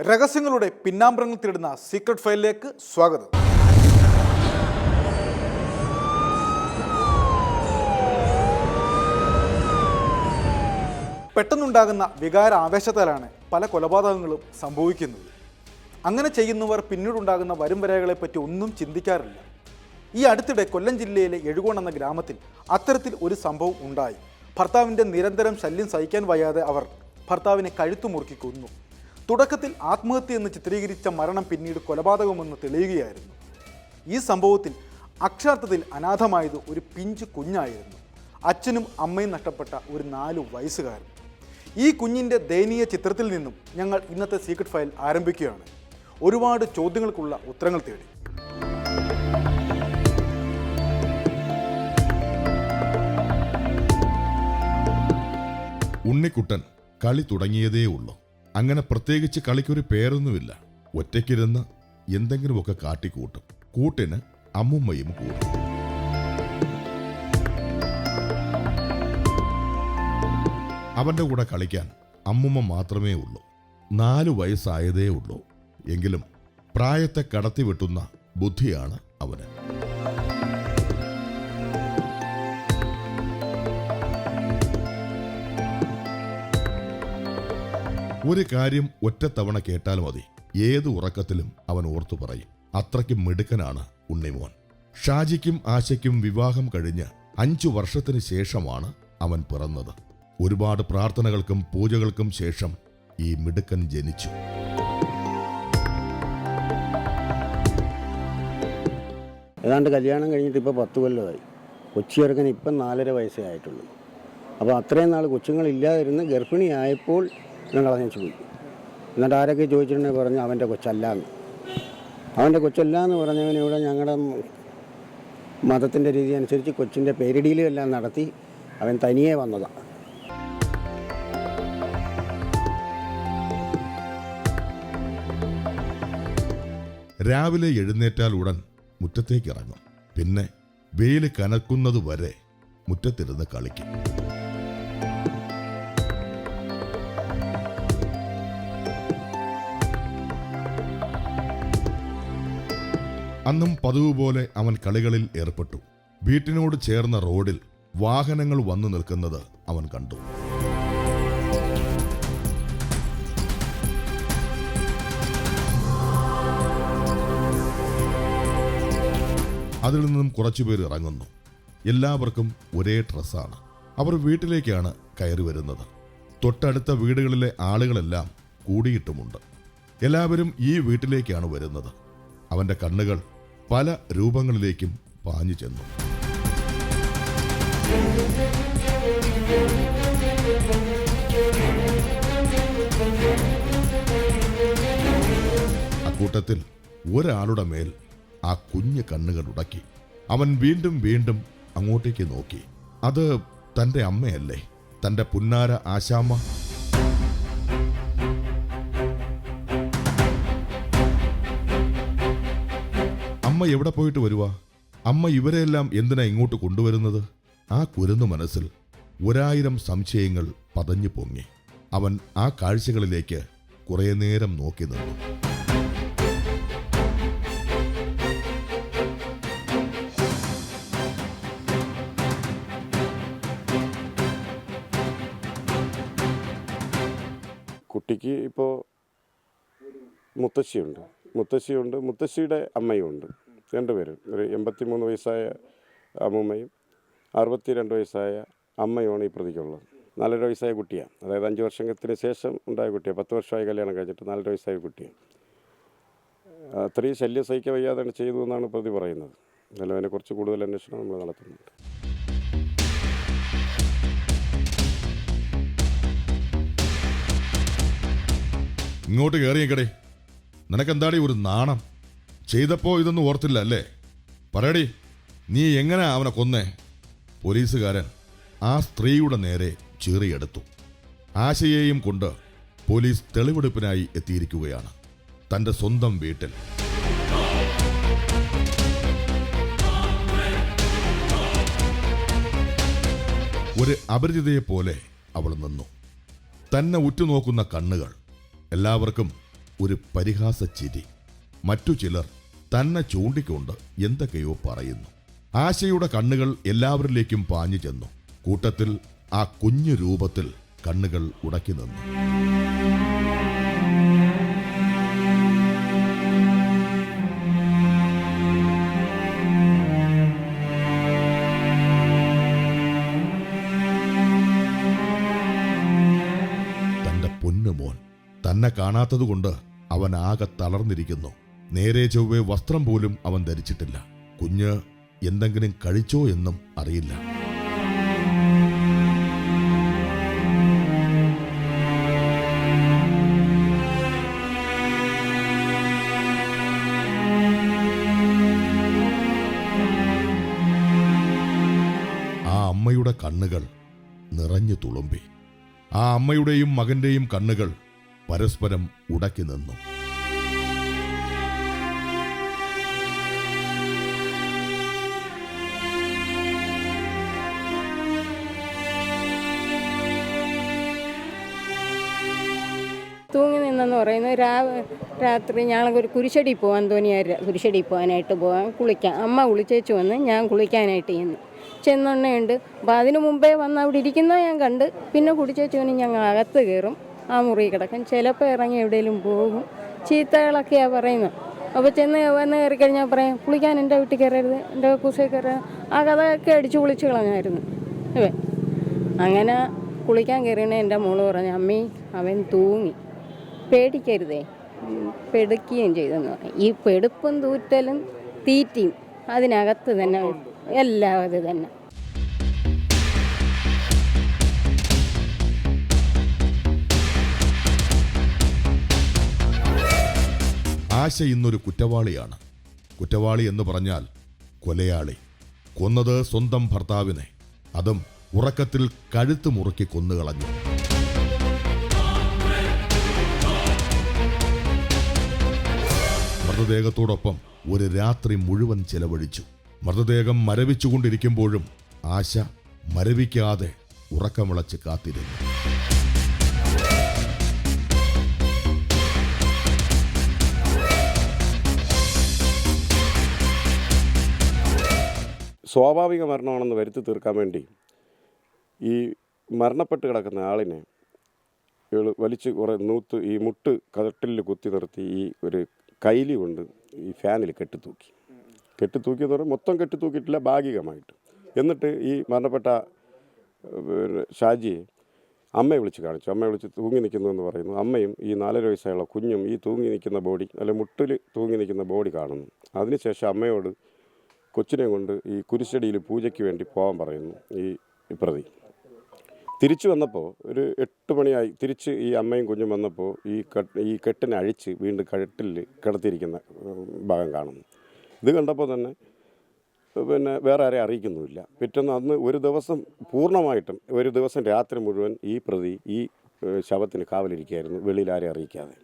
രഹസ്യങ്ങളുടെ പിന്നാമ്പറങ്ങൾ തേടുന്ന സീക്രട്ട് ഫയലിലേക്ക് സ്വാഗതം. പെട്ടെന്നുണ്ടാകുന്ന വികാര ആവേശത്താലാണ് പല കൊലപാതകങ്ങളും സംഭവിക്കുന്നത്. അങ്ങനെ ചെയ്യുന്നവർ പിന്നീടുണ്ടാകുന്ന വരുംവരകളെപ്പറ്റി ഒന്നും ചിന്തിക്കാറില്ല. ഈ അടുത്തിടെ കൊല്ലം ജില്ലയിലെ എഴുകോൺ എന്ന ഗ്രാമത്തിൽ അത്തരത്തിൽ ഒരു സംഭവം ഉണ്ടായി. ഭർത്താവിൻ്റെ നിരന്തരം ശല്യം സഹിക്കാൻ വയ്യാതെ അവർ ഭർത്താവിനെ കഴുത്തു മുറുക്കി കൊന്നു. തുടക്കത്തിൽ ആത്മഹത്യ എന്ന് ചിത്രീകരിച്ച മരണം പിന്നീട് കൊലപാതകമെന്ന് തെളിയുകയായിരുന്നു. ഈ സംഭവത്തിൽ അക്ഷരാർത്ഥത്തിൽ അനാഥമായത് ഒരു പിഞ്ചു കുഞ്ഞായിരുന്നു. അച്ഛനും അമ്മയും നഷ്ടപ്പെട്ട ഒരു 4 വയസ്സുകാരൻ. ഈ കുഞ്ഞിൻ്റെ ദയനീയ ചിത്രത്തിൽ നിന്നും ഞങ്ങൾ ഇന്നത്തെ സീക്രട്ട് ഫയൽ ആരംഭിക്കുകയാണ്. ഒരുപാട് ചോദ്യങ്ങൾക്കുള്ള ഉത്തരങ്ങൾ തേടി. ഉണ്ണിക്കുട്ടൻ കളി തുടങ്ങിയതേ ഉള്ളൂ. അങ്ങനെ പ്രത്യേകിച്ച് കളിക്കൊരു പേരൊന്നുമില്ല. ഒറ്റയ്ക്കിരുന്ന് എന്തെങ്കിലുമൊക്കെ കാട്ടിക്കൂട്ടും. കൂട്ടിന് അമ്മുമ്മയും കൂടും. അവന്റെ കൂടെ കളിക്കാൻ അമ്മുമ്മ മാത്രമേ ഉള്ളൂ. 4 വയസ്സായതേ ഉള്ളൂ. എങ്കിലും പ്രായത്തെ കടത്തിവെട്ടുന്ന ബുദ്ധിയാണ് അവന്. ഒരു കാര്യം ഒറ്റത്തവണ കേട്ടാൽ മതി, ഏത് ഉറക്കത്തിലും അവൻ ഓർത്തു പറയും. അത്രയ്ക്കും മിടുക്കനാണ് ഉണ്ണിമോൻ. ഷാജിക്കും ആശയ്ക്കും വിവാഹം കഴിഞ്ഞ് 5 വർഷത്തിന് ശേഷമാണ് അവൻ പിറന്നത്. ഒരുപാട് പ്രാർത്ഥനകൾക്കും പൂജകൾക്കും ശേഷം ഈ മിടുക്കൻ ജനിച്ചു. ഏതാണ്ട് കല്യാണം കഴിഞ്ഞിട്ട് ഇപ്പോൾ 10 കൊല്ലമായി. കൊച്ചിയിറക്കാൻ ഇപ്പം 4.5 വയസ്സേ ആയിട്ടുള്ളൂ. അപ്പോൾ അത്രയും നാൾ കൊച്ചുങ്ങളില്ലാതിരുന്ന് ഗർഭിണിയായപ്പോൾ ഞാൻ കളഞ്ഞു പോയി. എന്നിട്ട് ആരൊക്കെ ചോദിച്ചിട്ടുണ്ടെങ്കിൽ പറഞ്ഞു അവൻ്റെ കൊച്ചല്ലാന്ന്. അവൻ്റെ കൊച്ചല്ലാന്ന് പറഞ്ഞവൻ ഇവിടെ ഞങ്ങളുടെ മതത്തിൻ്റെ രീതി അനുസരിച്ച് കൊച്ചിൻ്റെ പേരിടിയിലും എല്ലാം നടത്തി അവൻ തനിയെ വന്നതാണ്. രാവിലെ എഴുന്നേറ്റാൽ ഉടൻ മുറ്റത്തേക്ക് ഇറങ്ങും. പിന്നെ വെയിൽ കനക്കുന്നത് വരെ മുറ്റത്തിരുന്ന് കളിക്കും. അന്നും പതിവ് പോലെ അവൻ കളികളിൽ ഏർപ്പെട്ടു. വീട്ടിനോട് ചേർന്ന റോഡിൽ വാഹനങ്ങൾ വന്നു നിൽക്കുന്നത് അവൻ കണ്ടു. അതിൽ നിന്നും കുറച്ചുപേർ ഇറങ്ങുന്നു. എല്ലാവർക്കും ഒരേ ഡ്രസ്സാണ്. അവർ വീട്ടിലേക്കാണ് കയറി വരുന്നത്. തൊട്ടടുത്ത വീടുകളിലെ ആളുകളെല്ലാം കൂടിയിട്ടുമുണ്ട്. എല്ലാവരും ഈ വീട്ടിലേക്കാണ് വരുന്നത്. അവന്റെ കണ്ണുകൾ പല രൂപങ്ങളിലേക്കും പാഞ്ഞു ചെന്നു. അക്കൂട്ടത്തിൽ ഒരാളുടെ മേൽ ആ കുഞ്ഞു കണ്ണുകൾ ഉടക്കി. അവൻ വീണ്ടും വീണ്ടും അങ്ങോട്ടേക്ക് നോക്കി. അത് തന്റെ അമ്മയല്ലേ, തന്റെ പുന്നാര ആശാമ്മ. അമ്മ എവിടെ പോയിട്ട് വരുവാ? അമ്മ ഇവരെല്ലാം എന്തിനാ ഇങ്ങോട്ട് കൊണ്ടുവരുന്നത്? ആ കുരുന്നു മനസ്സിൽ 1000 സംശയങ്ങൾ പതഞ്ഞു പൊങ്ങി. അവൻ ആ കാഴ്ചകളിലേക്ക് കുറെ നേരം നോക്കി നിന്നു. കുട്ടിക്ക് ഇപ്പോൾ മുത്തശ്ശിയുണ്ട്, മുത്തശ്ശിയുടെ അമ്മയുമുണ്ട്. 2 പേരും. ഒരു 83 വയസ്സായ അമ്മൂമ്മയും 62 വയസ്സായ അമ്മയുമാണ് ഈ പ്രതിക്കുള്ളത്. 4.5 വയസ്സായ കുട്ടിയാണ്. അതായത് 5 വർഷത്തിന് ശേഷം ഉണ്ടായ കുട്ടിയാണ്. 10 വർഷമായി കല്യാണം കഴിച്ചിട്ട് 4.5 വയസ്സായ കുട്ടിയാണ്. അത്രയും ശല്യം സഹിക്കാൻ വയ്യാതെ ചെയ്തു എന്നാണ് പ്രതി പറയുന്നത്. എന്നാലും അതിനെക്കുറിച്ച് കൂടുതൽ അന്വേഷണം നമ്മൾ നടത്തുന്നുണ്ട്. ഇങ്ങോട്ട് കയറിയേക്കടേ. നിനക്കെന്താടി ഒരു നാണം? ചെയ്തപ്പോ ഇതൊന്നും ഓർത്തില്ല അല്ലേ? പറയടി, നീ എങ്ങനെ അവനെ കൊന്നേ? പോലീസുകാരൻ ആ സ്ത്രീയുടെ നേരെ ചീറിയെടുത്തു. ആശയെയും കൊണ്ട് പോലീസ് തെളിവെടുപ്പിനായി എത്തിയിരിക്കുകയാണ് തന്റെ സ്വന്തം വീട്ടിൽ. ഒരു അപരിചിതയെപ്പോലെ അവൾ നിന്നു. തന്നെ ഉറ്റുനോക്കുന്ന കണ്ണുകൾ. എല്ലാവർക്കും ഒരു പരിഹാസ ചിരി. മറ്റു ചിലർ തന്നെ ചൂണ്ടിക്കൊണ്ട് എന്തൊക്കെയോ പറയുന്നു. ആശയുടെ കണ്ണുകൾ എല്ലാവരിലേക്കും പാഞ്ഞു ചെന്നു. കൂട്ടത്തിൽ ആ കുഞ്ഞു രൂപത്തിൽ കണ്ണുകൾ ഉടക്കി നിന്നു. തന്റെ പൊന്നുമോൻ തന്നെ കാണാത്തതുകൊണ്ട് അവൻ ആകെ തളർന്നിരിക്കുന്നു. നേരെ ചൊവ്വേ വസ്ത്രം പോലും അവൻ ധരിച്ചിട്ടില്ല. കുഞ്ഞ് എന്തെങ്കിലും കഴിച്ചോ എന്നും അറിയില്ല. ആ അമ്മയുടെ കണ്ണുകൾ നിറഞ്ഞു തുളുമ്പി. ആ അമ്മയുടെയും മകന്റെയും കണ്ണുകൾ പരസ്പരം ഉടക്കി നിന്നു. തൂങ്ങി നിന്നെന്ന് പറയുന്നത് രാത്രി ഞങ്ങളൊരു കുരിശടി പോകാൻ തോന്നിയാൽ കുരിശടി പോകാനായിട്ട് കുളിക്കാൻ അമ്മ കുളിച്ചേച്ച് വന്ന് ഞാൻ കുളിക്കാനായിട്ട് ചെന്നുണ്ട്. അപ്പോൾ അതിനു മുമ്പേ വന്ന് അവിടെ ഇരിക്കുന്ന ഞാൻ കണ്ട്. പിന്നെ കുടിച്ചേച്ചുവിന് ഞങ്ങൾ അകത്ത് കയറും, ആ മുറി കിടക്കും. ചിലപ്പോൾ ഇറങ്ങി എവിടെയെങ്കിലും പോകും. ചീത്തകളൊക്കെയാണ് പറയുന്നത്. അപ്പോൾ വന്ന് കയറി കഴിഞ്ഞാൽ പറയും, കുളിക്കാൻ എൻ്റെ വീട്ടിൽ കയറരുത്, എൻ്റെ കുസയിൽ കയറരുത്. ആ കഥയൊക്കെ അടിച്ച് കുളിച്ച് കളഞ്ഞായിരുന്നു. അങ്ങനെ കുളിക്കാൻ കയറിയണേ എൻ്റെ മോള് പറഞ്ഞു, അമ്മി അവൻ തൂങ്ങി, പേടിക്കരുതേ, പെടുക്കുകയും ചെയ്തെന്ന് പറയും. ഈ പെടുപ്പും തൂറ്റലും തീറ്റിയും അതിനകത്ത് തന്നെ എല്ലാം അത് തന്നെ. ആശ ഇന്നൊരു കുറ്റവാളിയാണ്. കുറ്റവാളി എന്ന് പറഞ്ഞാൽ കൊലയാളി. കൊന്നത് സ്വന്തം ഭർത്താവിനെ, അതും ഉറക്കത്തിൽ കഴുത്ത് മുറുക്കി കൊന്നുകളഞ്ഞു. മൃതദേഹത്തോടൊപ്പം ഒരു രാത്രി മുഴുവൻ ചെലവഴിച്ചു. മൃതദേഹം മരവിച്ചുകൊണ്ടിരിക്കുമ്പോഴും ആശ മരവിക്കാതെ ഉറക്കമിളച്ച് കാത്തിരുന്നു. സ്വാഭാവിക മരണമാണെന്ന് വരുത്തി തീർക്കാൻ വേണ്ടി ഈ മരണപ്പെട്ട് കിടക്കുന്ന ആളിനെ വലിച്ച് കുറേ നൂത്ത് ഈ മുട്ട് കട്ടിലിൽ കുത്തി നിർത്തി ഈ ഒരു കൈലി കൊണ്ട് ഈ ഫാനിൽ കെട്ടിത്തൂക്കി എന്ന് പറഞ്ഞാൽ മൊത്തം കെട്ടിത്തൂക്കിയിട്ടില്ല, ഭാഗികമായിട്ട്. എന്നിട്ട് ഈ മരണപ്പെട്ട ഷാജിയെ അമ്മയെ വിളിച്ച് കാണിച്ചു. അമ്മയെ വിളിച്ച് തൂങ്ങി നിൽക്കുന്നു എന്ന് പറയുന്നു. അമ്മയും ഈ 4.5 വയസ്സായുള്ള കുഞ്ഞും ഈ തൂങ്ങി നിൽക്കുന്ന ബോഡി, അല്ലെ മുട്ടിൽ തൂങ്ങി നിൽക്കുന്ന ബോഡി കാണുന്നു. അതിനുശേഷം അമ്മയോട് കൊച്ചിനെ കൊണ്ട് ഈ കുരിശടിയിൽ പൂജയ്ക്ക് വേണ്ടി പോകാൻ പറയുന്നു ഈ പ്രതി. തിരിച്ചു വന്നപ്പോൾ ഒരു 8 മണിയായി. തിരിച്ച് ഈ അമ്മയും കുഞ്ഞും വന്നപ്പോൾ ഈ കെട്ടിനെ അഴിച്ച് വീണ്ടും കട്ടിലിൽ കിടത്തിയിരിക്കുന്ന ഭാഗം കാണുന്നു. ഇത് കണ്ടപ്പോൾ തന്നെ പിന്നെ വേറെ ആരെയും അറിയിക്കുന്നുമില്ല. പിറ്റേന്ന് അന്ന് ഒരു ദിവസം പൂർണ്ണമായിട്ടും ഒരു ദിവസം രാത്രി മുഴുവൻ ഈ പ്രതി ഈ ശവത്തിന് കാവലിരിക്കുകയായിരുന്നു, വെളിയിൽ ആരെയും അറിയിക്കാതെ.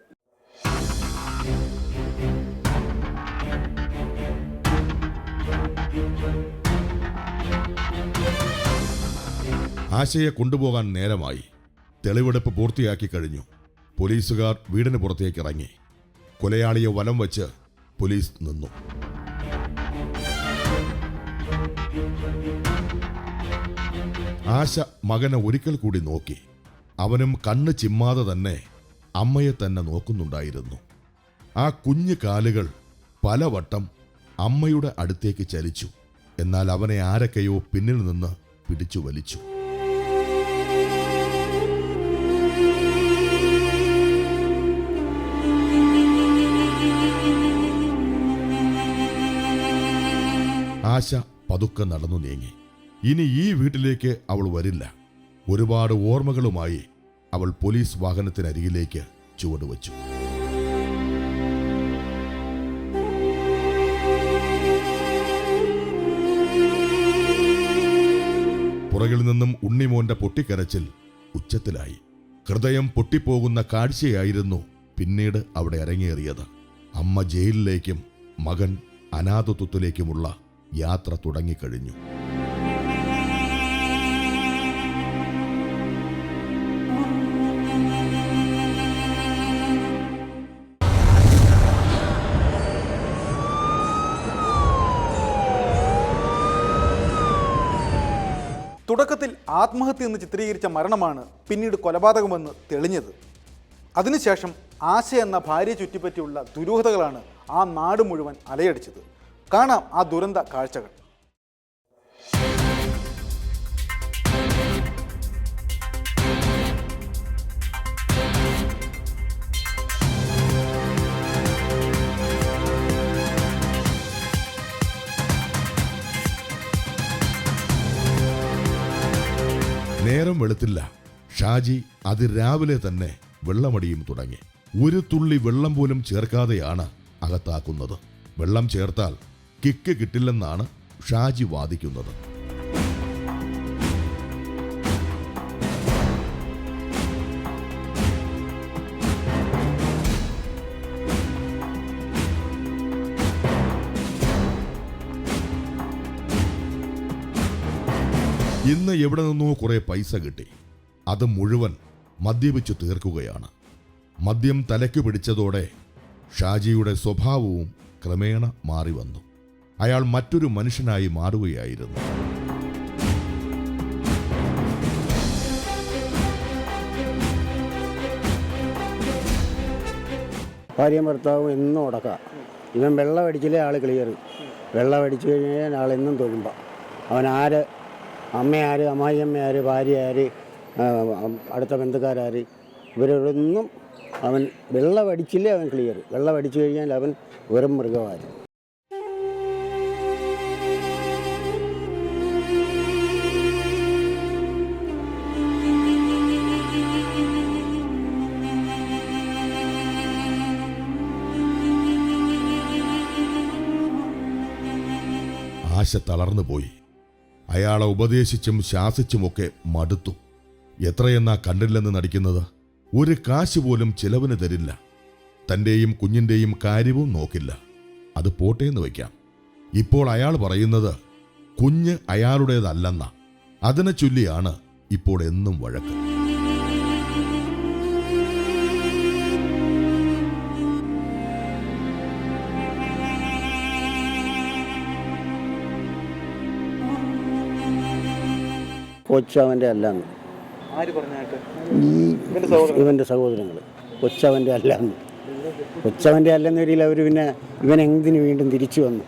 ആശയെ കൊണ്ടുപോകാൻ നേരമായി. തെളിവെടുപ്പ് പൂർത്തിയാക്കി കഴിഞ്ഞു. പോലീസുകാർ വീടിന് പുറത്തേക്ക് ഇറങ്ങി. കൊലയാളിയെ വലം വച്ച് പോലീസ് നിന്നു. ആശ മകനെ ഒരിക്കൽ കൂടി നോക്കി. അവനും കണ്ണ് ചിമ്മാതെ തന്നെ അമ്മയെ തന്നെ നോക്കുന്നുണ്ടായിരുന്നു. ആ കുഞ്ഞു കാലുകൾ പലവട്ടം അമ്മയുടെ അടുത്തേക്ക് ചലിച്ചു. എന്നാൽ അവനെ ആരൊക്കെയോ പിന്നിൽ നിന്ന് പിടിച്ചു വലിച്ചു. ആശ പതുക്കെ നടന്നു നീങ്ങി. ഇനി ഈ വീട്ടിലേക്ക് അവൾ വരില്ല. ഒരുപാട് ഓർമ്മകളുമായി അവൾ പോലീസ് വാഹനത്തിനരികിലേക്ക് ചുവടുവച്ചു. പുറകിൽ നിന്നും ഉണ്ണിമോന്റെ പൊട്ടിക്കരച്ചിൽ ഉച്ചത്തിലായി. ഹൃദയം പൊട്ടിപ്പോകുന്ന കാഴ്ചയായിരുന്നു പിന്നീട് അവിടെ അരങ്ങേറിയത്. അമ്മ ജയിലിലേക്കും മകൻ അനാഥത്വത്തിലേക്കുമുള്ള യാത്ര തുടങ്ങിക്കഴിഞ്ഞു. തുടക്കത്തിൽ ആത്മഹത്യ എന്ന് ചിത്രീകരിച്ച മരണമാണ് പിന്നീട് കൊലപാതകമെന്ന് തെളിഞ്ഞത്. അതിനുശേഷം ആശ എന്ന ഭാര്യയെ ചുറ്റിപ്പറ്റിയുള്ള ദുരൂഹതകളാണ് ആ നാട് മുഴുവൻ അലയടിച്ചത്. കാണാം ആ ദുരന്ത കാഴ്ചകൾ. നേരം വെളുത്തില്ല, ഷാജി അതിരാവിലെ തന്നെ വെള്ളമടിയും തുടങ്ങി. ഒരു തുള്ളി വെള്ളം പോലും ചേർക്കാതെയാണ് അകത്താക്കുന്നത്. വെള്ളം ചേർത്താൽ കിക്ക് കിട്ടില്ലെന്നാണ് ഷാജി വാദിക്കുന്നത്. ഇന്ന് എവിടെ നിന്നോ കുറെ പൈസ കിട്ടി. അത് മുഴുവൻ മദ്യപിച്ചു തീർക്കുകയാണ്. മദ്യം തലയ്ക്കു പിടിച്ചതോടെ ഷാജിയുടെ സ്വഭാവവും ക്രമേണ മാറി വന്നു. അയാൾ മറ്റൊരു മനുഷ്യനായി മാറുകയായിരുന്നു. ഭാര്യയും ഭർത്താവും എന്നും ഉടക്കുക. ഇവൻ വെള്ളം അടിച്ചില്ലേ ആൾ ക്ലിയർ. വെള്ളം അടിച്ചു കഴിഞ്ഞാൽ ആളെന്നും തൊഴുമ്പ. അവൻ ആര്, അമ്മയാര്, അമ്മായിയമ്മയാര്, ഭാര്യ ആര്, അടുത്ത ബന്ധുക്കാരാര്, ഇവരൊന്നും അവൻ വെള്ളം അടിച്ചില്ലേ അവൻ ക്ലിയർ. വെള്ളം അടിച്ചു കഴിഞ്ഞാൽ അവൻ വെറും മൃഗമായിരുന്നു. ആശ തളർന്നുപോയി. അയാളെ ഉപദേശിച്ചും ശാസിച്ചുമൊക്കെ മടുത്തു. എത്രയെന്നാ കണ്ടില്ലെന്ന് നടിക്കുന്നത്? ഒരു കാശ് പോലും ചിലവിന് തരില്ല. തൻ്റെയും കുഞ്ഞിൻ്റെയും കാര്യവും നോക്കില്ല. അത് പോട്ടേന്ന് വയ്ക്കാം. ഇപ്പോൾ അയാൾ പറയുന്നത് കുഞ്ഞ് അയാളുടേതല്ലെന്ന. അതിനെ ചൊല്ലിയാണ് ഇപ്പോൾ എന്നും വഴക്ക്. കൊച്ചവൻ്റെ അല്ലാന്ന് ഇവൻ്റെ സഹോദരങ്ങൾ. കൊച്ചവൻ്റെ അല്ലാന്ന്. കൊച്ചവൻ്റെ അല്ലെന്ന രീതിയിൽ അവർ പിന്നെ ഇവൻ എന്തിനു വീണ്ടും തിരിച്ചു വന്നു.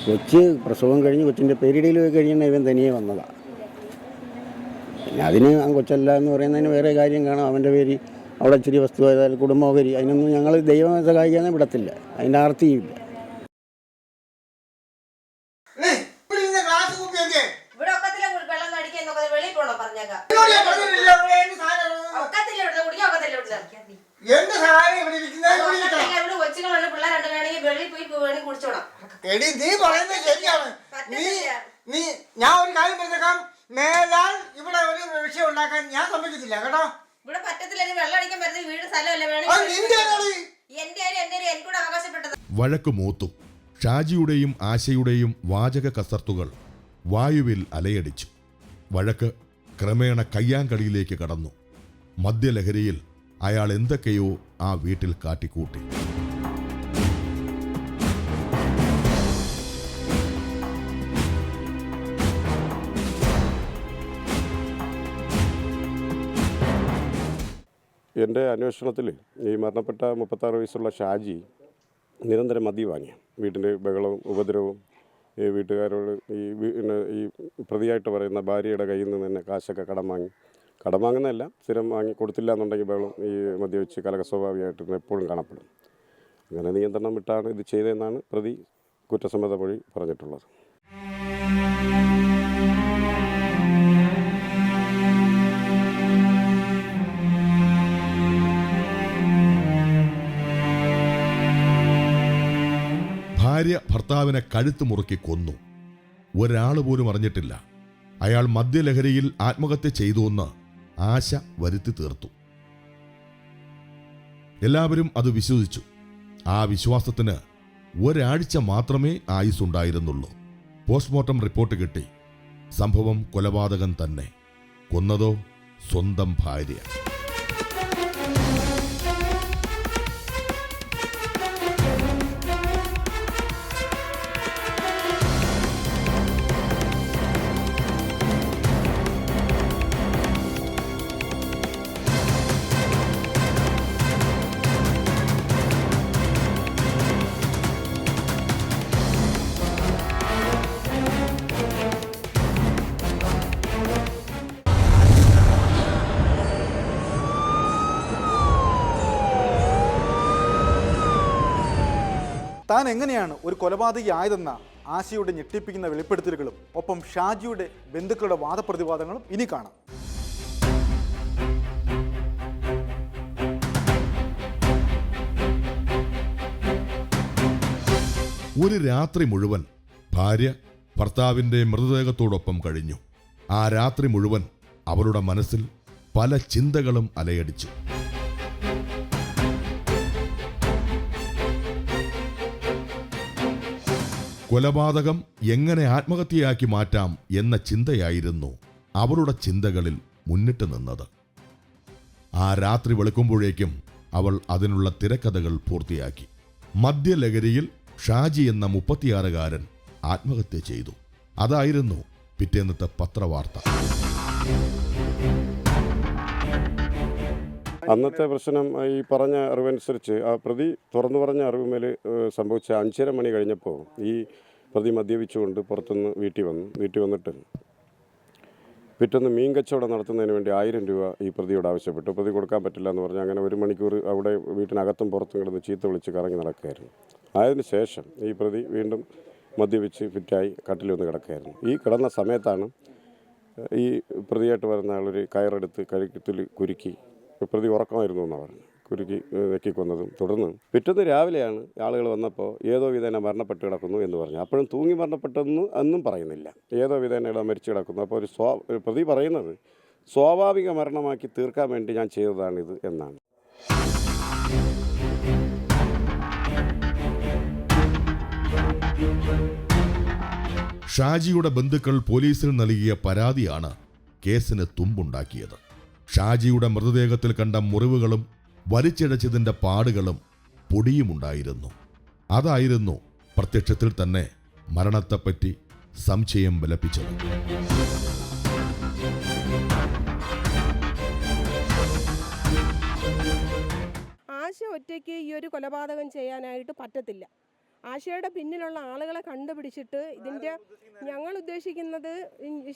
കൊച്ച് പ്രസവം കഴിഞ്ഞ് കൊച്ചിൻ്റെ പേരിടയിൽ പോയി കഴിഞ്ഞാൽ ഇവൻ തനിയെ വന്നതാണ്. പിന്നെ അതിന് ആ കൊച്ചല്ല എന്ന് പറയുന്നതിന് വേറെ കാര്യം കാണാം. അവൻ്റെ പേര് അവിടെ ഇച്ചിരി വസ്തു ആയാൽ കുടുംബോപരി അതിനൊന്നും ഞങ്ങൾ ദൈവം സഹായിക്കാതെ വിടത്തില്ല. അതിൻ്റെ ആർത്തിയുമില്ല. എടി നീ പറയുന്നത് ശരിയാണ്. ഞാൻ ഒരു കാര്യം പറഞ്ഞേക്കാം, മേലാൽ ഇവിടെ ഒരു വിഷയം ഉണ്ടാക്കാൻ ഞാൻ സമ്മതിക്കത്തില്ല കേട്ടോ. ഇവിടെ പറ്റത്തില്ല. വെള്ളം അടിക്കാൻ പറ്റുന്ന വീട് സ്ഥലമല്ല. വഴക്ക് മൂത്തു. ഷാജിയുടെയും ആശയുടെയും വാചക കസർത്തുകൾ വായുവിൽ അലയടിച്ചു. വഴക്ക് ക്രമേണ കയ്യാങ്കളിയിലേക്ക് കടന്നു. മദ്യലഹരിയിൽ അയാൾ എന്തൊക്കെയോ ആ വീട്ടിൽ കാട്ടിക്കൂട്ടി. എൻ്റെ അന്വേഷണത്തിൽ ഈ മരണപ്പെട്ട 36 വയസ്സുള്ള ഷാജി നിരന്തരം മദ്യം വാങ്ങിയ വീട്ടിൻ്റെ ബഹളവും ഉപദ്രവവും ഈ വീട്ടുകാരോട് ഈ പ്രതിയായിട്ട് പറയുന്ന ഭാര്യയുടെ കയ്യിൽ നിന്ന് തന്നെ കാശൊക്കെ കടം വാങ്ങുന്നതല്ല, സ്ഥിരം വാങ്ങി കൊടുത്തില്ല എന്നുണ്ടെങ്കിൽ ബഹളം ഈ മദ്യവെച്ച് കലകസ്വഭാവിയായിട്ട് എപ്പോഴും കാണപ്പെടും. അങ്ങനെ നിയന്ത്രണം വിട്ടാണ് ഇത് ചെയ്തതെന്നാണ് പ്രതി കുറ്റസമ്മത മൊഴി പറഞ്ഞിട്ടുള്ളത്. ഭാര്യ ഭർത്താവിനെ കഴുത്ത് മുറുക്കി കൊന്നു. ഒരാൾ പോലും അറിഞ്ഞിട്ടില്ല. അയാൾ മദ്യലഹരിയിൽ ആത്മഹത്യ ചെയ്തുവെന്ന് ആശ വരുത്തി തീർത്തു. എല്ലാവരും അത് വിശ്വസിച്ചു. ആ വിശ്വാസത്തിന് ഒരാഴ്ച മാത്രമേ ആയുസ്സുണ്ടായിരുന്നുള്ളൂ. പോസ്റ്റ്മോർട്ടം റിപ്പോർട്ട് കിട്ടി. സംഭവം കൊലപാതകം തന്നെ. കൊന്നതോ സ്വന്തം ഭാര്യ. താൻ എങ്ങനെയാണ് ഒരു കൊലപാതകയായതെന്ന ആശയുടെ ഞെട്ടിപ്പിക്കുന്ന വെളിപ്പെടുത്തലുകളും ഒപ്പം ഷാജിയുടെ ബന്ധുക്കളുടെ വാദപ്രതിവാദങ്ങളും ഇനി കാണാം. ഒരു രാത്രി മുഴുവൻ ഭാര്യ ഭർത്താവിൻ്റെ മൃതദേഹത്തോടൊപ്പം കഴിഞ്ഞു. ആ രാത്രി മുഴുവൻ അവളുടെ മനസ്സിൽ പല ചിന്തകളും അലയടിച്ചു. കൊലപാതകം എങ്ങനെ ആത്മഹത്യയാക്കി മാറ്റാം എന്ന ചിന്തയായിരുന്നു അവളുടെ ചിന്തകളിൽ മുന്നിട്ട് നിന്നത്. ആ രാത്രി വെളുക്കുമ്പോഴേക്കും അവൾ അതിനുള്ള തിരക്കഥകൾ പൂർത്തിയാക്കി. മദ്യലഹരിയിൽ ഷാജി എന്ന 36-കാരൻ ആത്മഹത്യ ചെയ്തു. അതായിരുന്നു പിറ്റേന്നത്തെ പത്രവാർത്ത. അന്നത്തെ പ്രശ്നം ഈ പറഞ്ഞ അറിവനുസരിച്ച് ആ പ്രതി തുറന്നു പറഞ്ഞ അറിവുമേൽ സംഭവിച്ച 5:30 മണി കഴിഞ്ഞപ്പോൾ ഈ പ്രതി മദ്യപിച്ചുകൊണ്ട് പുറത്തുനിന്ന് വീട്ടിൽ വന്നിട്ട് പിറ്റേന്ന് മീൻ കച്ചവടം നടത്തുന്നതിന് വേണ്ടി 1000 രൂപ ഈ പ്രതിയോട് ആവശ്യപ്പെട്ടു. പ്രതി കൊടുക്കാൻ പറ്റില്ല എന്ന് പറഞ്ഞ് അങ്ങനെ 1 മണിക്കൂർ അവിടെ വീട്ടിനകത്തും പുറത്തും കിടന്ന് ചീത്ത വിളിച്ച് കറങ്ങി നടക്കുകയായിരുന്നു. അതിന് ശേഷം ഈ പ്രതി വീണ്ടും മദ്യപിച്ച് ഫിറ്റായി കട്ടിൽ വന്ന് കിടക്കുകയായിരുന്നു. ഈ കിടന്ന സമയത്താണ് ഈ പ്രതിയായിട്ട് വരുന്ന ആളൊരു കയറെടുത്ത് കഴുത്തിൽ കുരുക്കി, പ്രതി ഉറക്കമായിരുന്നു എന്നാണ് പറഞ്ഞു, കുരുക്കി വെക്കിക്കൊന്നതും. തുടർന്ന് പിറ്റേന്ന് രാവിലെയാണ് ആളുകൾ വന്നപ്പോൾ ഏതോ വിധേന മരണപ്പെട്ട് കിടക്കുന്നു എന്ന് പറഞ്ഞു. അപ്പോഴും തൂങ്ങി മരണപ്പെട്ടെന്ന് ഒന്നും പറയുന്നില്ല, ഏതോ വിധേന മരിച്ചു കിടക്കുന്നു. അപ്പോൾ ഒരു പ്രതി പറയുന്നത് സ്വാഭാവിക മരണമാക്കി തീർക്കാൻ വേണ്ടി ഞാൻ ചെയ്തതാണിത് എന്നാണ്. ഷാജിയുടെ ബന്ധുക്കൾ പോലീസിൽ നൽകിയ പരാതിയാണ് കേസിന് തുമ്പുണ്ടാക്കിയത്. ഷാജിയുടെ മൃതദേഹത്തിൽ കണ്ട മുറിവുകളും വലിച്ചിഴച്ചതിൻ്റെ പാടുകളും പൊടിയുമുണ്ടായിരുന്നു. അതായിരുന്നു പ്രത്യക്ഷത്തിൽ തന്നെ മരണത്തെപ്പറ്റി സംശയം ബലപ്പിച്ചത്. ആശ ഒറ്റയ്ക്ക് ഈ ഒരു കൊലപാതകം ചെയ്യാനായിട്ട് പറ്റത്തില്ല. ആശയുടെ പിന്നിലുള്ള ആളുകളെ കണ്ടുപിടിച്ചിട്ട് ഞങ്ങൾ ഉദ്ദേശിക്കുന്നത്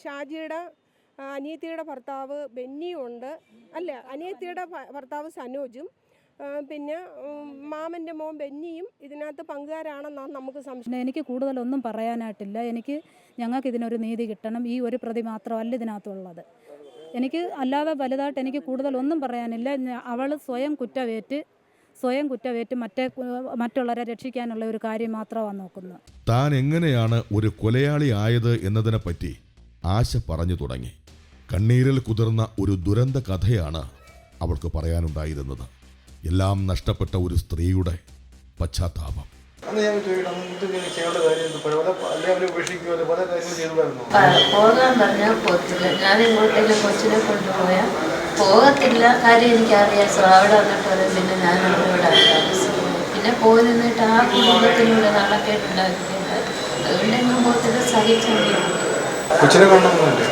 ഷാജിയുടെ അനിയത്തിയുടെ ഭർത്താവ് ബെന്നിയും ഉണ്ട്, അല്ല അനിയത്തിയുടെ ഭർത്താവ് സനോജും പിന്നെ മാമൻ്റെ മോൻ ബെന്നിയും ഇതിനകത്ത് പങ്കുകാരാണെന്നാണ് നമുക്ക് സംശയം. എനിക്ക് കൂടുതലൊന്നും പറയാനായിട്ടില്ല. ഞങ്ങൾക്ക് ഇതിനൊരു നീതി കിട്ടണം. ഈ ഒരു പ്രതി മാത്രമല്ല ഇതിനകത്തുള്ളത്. എനിക്ക് അല്ലാതെ വലുതായിട്ട് എനിക്ക് കൂടുതലൊന്നും പറയാനില്ല. അവൾ സ്വയം കുറ്റവേറ്റ് മറ്റുള്ളവരെ രക്ഷിക്കാനുള്ള ഒരു കാര്യം മാത്രമാണ് നോക്കുന്നത്. താൻ എങ്ങനെയാണ് ഒരു കൊലയാളി ആയത് എന്നതിനെപ്പറ്റി ആശ പറഞ്ഞു തുടങ്ങി. കണ്ണീരിൽ കുതിർന്ന ഒരു ദുരന്ത കഥയാണ് അവൾക്ക് പറയാനുണ്ടായിരുന്നത്. എല്ലാം നഷ്ടപ്പെട്ട ഒരു സ്ത്രീയുടെ പശ്ചാത്താപം. പോകാൻ പറഞ്ഞാൽ പോകത്തില്ല. ഞാൻ ഇങ്ങോട്ടേക്ക് കൊച്ചിനെ കൊണ്ടുപോയാൽ പോകത്തില്ല. കാര്യം എനിക്കറിയാം. അവിടെ വന്നിട്ട് പറയും പിന്നെ ഞാൻ ഇവിടെ താമസിക്കുന്നു. പിന്നെ പോയി നിന്നിട്ട് ആ കുടുംബത്തിലൂടെ നാണക്കേട്ടുണ്ടാക്കിയിട്ട് അതുകൊണ്ടെങ്കിലും പോകത്തില്ല. സഹിച്ചു കൊച്ചിനെ കൊണ്ടുവന്നുണ്ട്.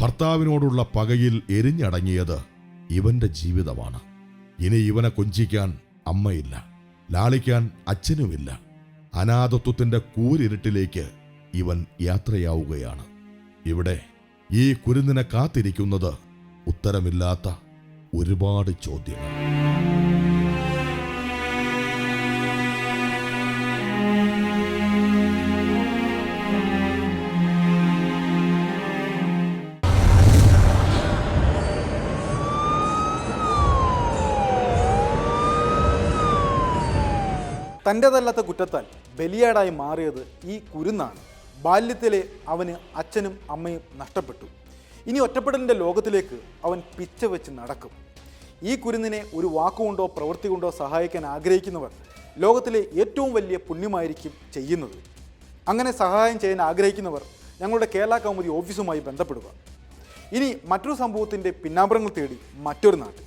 ഭർത്താവിനോടുള്ള പകയിൽ എരിഞ്ഞടങ്ങിയത് ഇവന്റെ ജീവിതമാണ്. ഇനി ഇവനെ കൊഞ്ചിക്കാൻ അമ്മയില്ല, ലാളിക്കാൻ അച്ഛനുമില്ല. അനാഥത്വത്തിന്റെ കൂരിരുട്ടിലേക്ക് ഇവൻ യാത്രയാവുകയാണ്. ഇവിടെ ഈ കുരുന്നിനെ കാത്തിരിക്കുന്നത് ഉത്തരമില്ലാത്ത ഒരുപാട് ചോദ്യങ്ങൾ. തൻ്റേതല്ലാത്ത കുറ്റത്താൽ ബലിയാടായി മാറിയത് ഈ കുരുന്നാണ്. ബാല്യത്തിലെ അവന് അച്ഛനും അമ്മയും നഷ്ടപ്പെട്ടു. ഇനി ഒറ്റപ്പെടലിൻ്റെ ലോകത്തിലേക്ക് അവൻ പിച്ച വെച്ച് നടക്കും. ഈ കുരുന്നിനെ ഒരു വാക്കുകൊണ്ടോ പ്രവൃത്തി കൊണ്ടോ സഹായിക്കാൻ ആഗ്രഹിക്കുന്നവർ ലോകത്തിലെ ഏറ്റവും വലിയ പുണ്യമായിരിക്കും ചെയ്യുന്നത്. അങ്ങനെ സഹായം ചെയ്യാൻ ആഗ്രഹിക്കുന്നവർ ഞങ്ങളുടെ കേരള കൗമുദി ഓഫീസുമായി ബന്ധപ്പെടുക. ഇനി മറ്റൊരു സംഭവത്തിൻ്റെ പിന്നാമ്പുറങ്ങൾ തേടി മറ്റൊരു നാട്ടിൽ.